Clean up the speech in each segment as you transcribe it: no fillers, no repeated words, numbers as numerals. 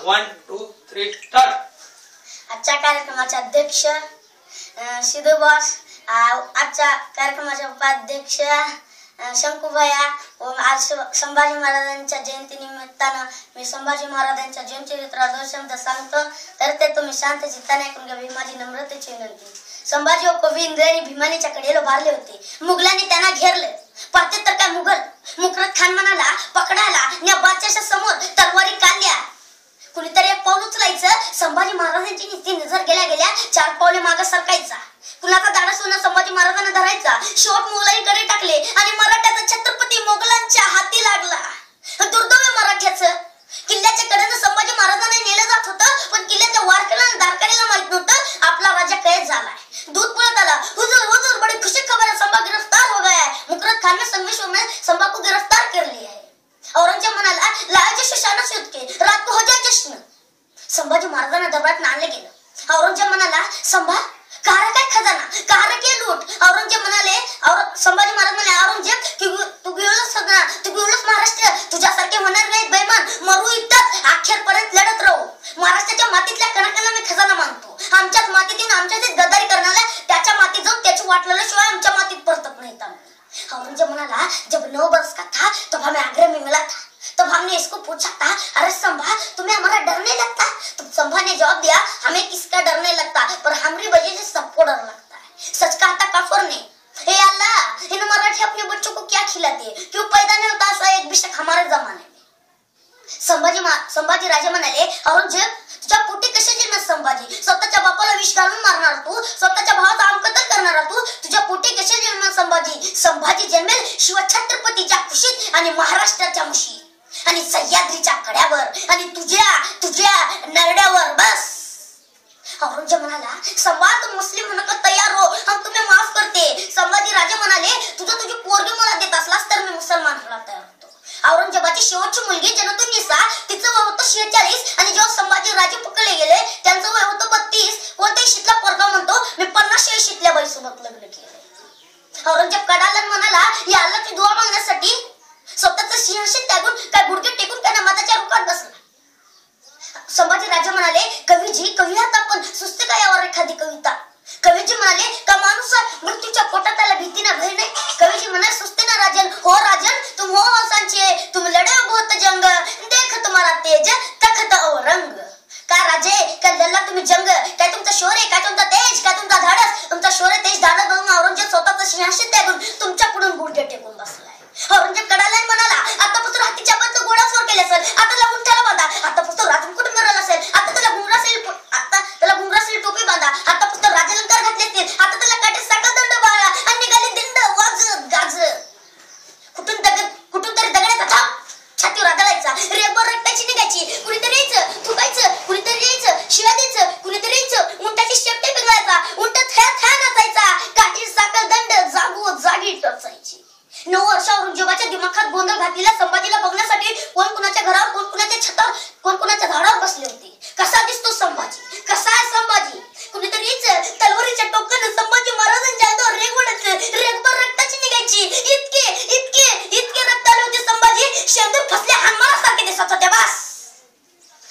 1 2 3 start. आजच्या कार्यक्रमाचे अध्यक्ष सिद्धू बॉस, आजच्या कार्यक्रमाचे उपाध्यक्ष शंकुभैया व आज संभाजी महाराजांच्या जयंतीनिमित्तानं मी संभाजी महाराजांच्या जीवनचरित्रावर 2 शब्द सांगतो, तर ते तुम्ही शांत चित्ताने ऐकून घ्या. माझी नम्रतेची विनंती. संभाजी व कवी इंद्रायणी भीमानीच्या कडेला उभारले होते. मुघलांनी त्यांना घेरले. पाहते तर काय मुघल मुकरत खान म्हणाला पकडायला या बादशाच्या समोर तलवारी काढल्या. कुणीतरी एक पाऊल उचलायचं. संभाजी महाराजांची नीती नजर गेल्या 4 पावले मागे सरकायचा. कुणाचा धाडस होणं संभाजी महाराजांना धरायचा. शेवट मुघलांकडे टाकले आणि मराठ्याचा छत्रपती मोगलांच्या हाती लागला. दुर्दैव मराठ्याचं. किल्ल्याच्या कडेनं संभाजी महाराजांना नेलं जात होतं, पण किल्ल्याच्या वारकऱ्याला दारकऱ्याला माहित नव्हतं आपला राजा कैद झालाय. दूध पळत आला. हुजूर हुजूर बड़ी खुशी खबर है, संभा गिरफ्तार हो गया है. मुकरत खान ने संगमेश्वर में संभा को गिरफ्तार कर लिया है. औरंगजेब म्हणाला लाया जश्न शाना से के रात को हो जाए जश्न. संभाजी महाराजांना दरबारात आणलं गेलं. औरंगजेब म्हणाला संभा कार काय खजाना कार के लूट. औरंगजेब म्हणाले संभाजी महाराज म्हणाले औरंगजेब तू गिळलंस महाराष्ट्र. तुझ्यासारखे होणार नाहीत बेईमान. मरू इथं अखेरपर्यंत लढत राहू. महाराष्ट्राच्या मातीतल्या कणाकणाला मी खजाना मानतो. आमच्याच मातीत येऊन आमच्याच गद्दारी करणाऱ्या त्याच्या मातीत जाऊन त्याची वाट लावल्याशिवाय आमच्या मातीत परतत नाहीत. औरंगजेब म्हणाला जब 9 वर्ष का था तब हमें आगरा में मिला था. तब हमने इसको पूछा था अरे संभा तुम्हें हमारा डर नहीं लगता. तो संभा ने जवाब दिया हमें किसका डर नहीं लगता, पर हमारी वजह से सबको डर लगता है. सच कहा था काफर ने. हे अल्लाह इन मराठी अपने बच्चों को क्या खिलाते, क्यों पैदा नहीं होता ऐसा एक बिशक हमारे जमाने में. संभाजी राजा म्हणाले औरंगजेब तुझ्या पोटी कसे जन्म संभाजी. स्वतःच्या बापाला विष घालून मारणार तू. स्वतःच्या भावाचा आमकतल करणारा तू. तुझ्या पोटी कसे जन्म संभाजी. संभाजी जन्मेल शिवछत्रपतीच्या कुशीत आणि महाराष्ट्राच्या मुशीत आणि सह्याद्रीच्या कड्यावर आणि तुझ्या नरड्यावर. बस. औरंगजेब म्हणाला संभा तुम मुस्लिम होने को तैयार हो, हम तुम्हें माफ करते. संभाजी राजे म्हणाले तुझी पोरगी मला देत असलास तर मी मुसलमान व्हायला तयार होतो. औरंगजेबाची शेवटची मुलगी जनतून निसा, तिचं वय होतं 46 आणि जेव्हा संभाजी राजे पकडले गेले त्यांचं वय होतं 32. कोणत्याही शीतला पोरगा म्हणतो मी 50 शीतल्या बाईसोबत लग्न केलं. औरंगजेब कडाला म्हणाला या अल्लाची दुआ मागण्यासाठी स्वतःचं सिंहासन त्यागून काय गुडघे टेकून त्या नमाजाच्या रुखात बसला. संभाजी राजा म्हणाले कवी आहात आपण, सुचते का यावर एखादी कविता. कवीजी म्हणाले का माणूस मृत्यूच्या पोटात त्याला भीती ना भय नाही. कवीजी म्हणाले सुचते ना राजन. हो राजन तुम हो सांचे तुम लढे बहुत जंग देख तुम्हारा तेज तखत औरंग. का राजे का लढला तुम्ही जंग. काय तुमचा शौर्य, काय तुमचा तेज, काय तुमचा धाडस. तुमचा शौर्य तेज धाडस बघून औरंगजेब स्वतःचं सिंहासन त्यागून तुमच्या पुढून गुडघे टेकून बसलाय. औरंगजेब कडाला म्हणाला आतापासून हातीच्या बंद गोडासवर केले असेल, आता त्याला उंठाला बांधा. आतापासून राजमुकुट मिळाला असेल, आता त्याला घुंगरासेल टोपी बांधा. आतापासून राजलंकार घातले असतील, आता त्याला काटे साखर दंड बाळा आणि निघाले दिंड वाजत गाजत. कुठून तरी दगडाचा थाप छातीवर आदळायचा. रेबर रक्ताची निघायची. कुणीतरी यायचं थुकायचं, कुणीतरी यायचं शिव्या द्यायचं, कुणीतरी यायचं उंटाची शेपटे पिघळायचा. उंट थ्या नाचायचा. काठी साखर दंड जागी टचायची. 9 वर्ष औरंगजेबाच्या दिमाखात गोंधळ घातलेल्या संभाजीला बघण्यासाठी कोण कुणाच्या घरावर, कोण कुणाच्या छतावर, कोण कुणाच्या झाडावर बसले होते. कसा दिसतो संभाजी, कसा आहे संभाजी. कुणीतरी यायचं तलवारीच्या टोकानं संभाजी महाराजांच्या अंगावर रेग ओढायचं. रेगभर रक्ताची निघायची. इतके रक्त आले होते संभाजी शेंदूर फसल्या हनुमानासारखे दिसत होते.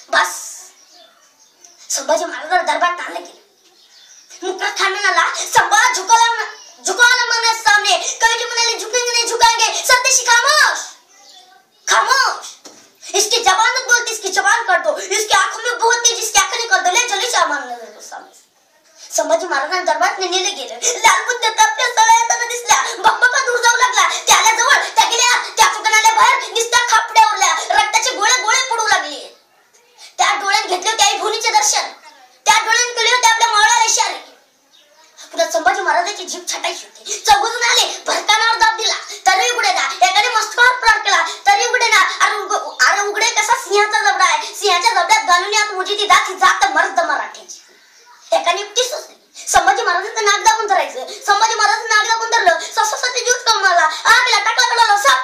बस. संभाजी महाराजांना दरबारात आणलं गेलं. मुकरत खान म्हणाला संभा झुकाना मना सामने. कवि जी म्हणाले झुकेंगे नहीं झुकाएंगे. सरदेशी खामोश. इसकी जबान मत बोलती, इसकी जबान कर दो. इसकी आंखों में बहुत तेज, इसकी आंखें नहीं कर दो. ले चले चामान नजर सामने. संभाजी महाराजांना दरबारात नेले गेले. लालबुद्ध आपल्या सगळ्यांना दिसल्या. बकबका दूर जाऊ लागला. त्याला जवळ त्या गेल्या त्या चुकणाल्या बाहेर निस्त्या खापड्यावरल्या रक्ताचे गोळे पडू लागले. त्या डोळ्यात घेतले होते आई भुनीचे दर्शन. त्या डोळ्यात केले होते आपल्या मावळ्याला इशारे. पुन्हा संभाजी महाराजांची जीभ छाटायची होती. चौघजण आले. भरतानावर दाब दिला तरी उघडे ना. एकाने मस्तकावर प्राण केला तरी उघडे ना. अरे उघडे कसा सिंहाचा जबडा आहे. सिंहाच्या जबड्यात घालून आत मुजी ती दाखी जात मर्द मराठीची. एकाने युक्ती सुचली. संभाजी महाराजांचं नाक दाबून धरायचं. संभाजी महाराजांचं नाक दाबून धरलं. ससासाठी जीव कमाला. आगला टाकला साप.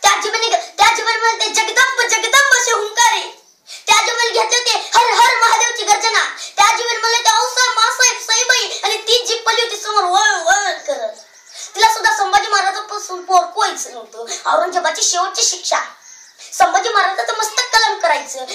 त्या जीवनामध्ये ते जगदंब असे हुंकारे. त्या जीवन घेतले होते हर हर महादेवची गर्जना. त्या जीवन मला ते औसा मासाहेब सईबाई आणि ती जी पली होती समोर वळ करत. तिला सुद्धा संभाजी महाराजांपासून कोईच नव्हतं. औरंगजेबाची शेवटची शिक्षा संभाजी महाराजांचं मस्तक कलम करायचं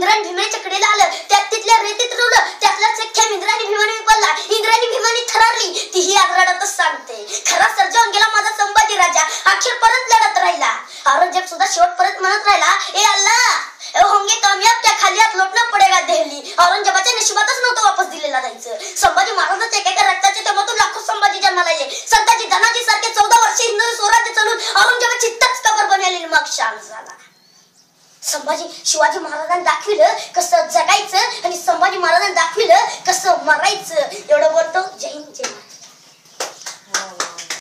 इंद्राने भीमाच्या कडेला आलं, त्यात तिथल्या रेतीत रुळलं, त्यातला सख्या इंद्राने भीमाने विपरला, इंद्राने भीमाने थरारली, तीही आज रडतच सांगते, खरा सर्जावून गेला माझा संभाजी राजा, अखेरपर्यंत लढत राहिला. औरंगजेब सुद्धा शेवटपर्यंत म्हणत राहिला, ए अल्लाह होंगे कामयाब, त्या खाली हात लोटना पडेगा दिल्ली. औरंगजेबाच्या नशिबातच नव्हतं वापस दिलेला जायचं. संभाजी महाराजांच्या एका रक्ताचे तेव्हातून लाखो संभाजी जन्माला ये. संताजी धनाजी सारखे 14 वर्षे हिंदवी स्वराज्य चालून औरंगजेबाची तच कबर बनवलेली मग शांत झाला. संभाजी शिवाजी महाराजांनी दाखविलं कसं जगायचं आणि संभाजी महाराजांनी दाखविलं कसं मरायचं. एवढं बोलतो. जय हिंद, जय महाराज.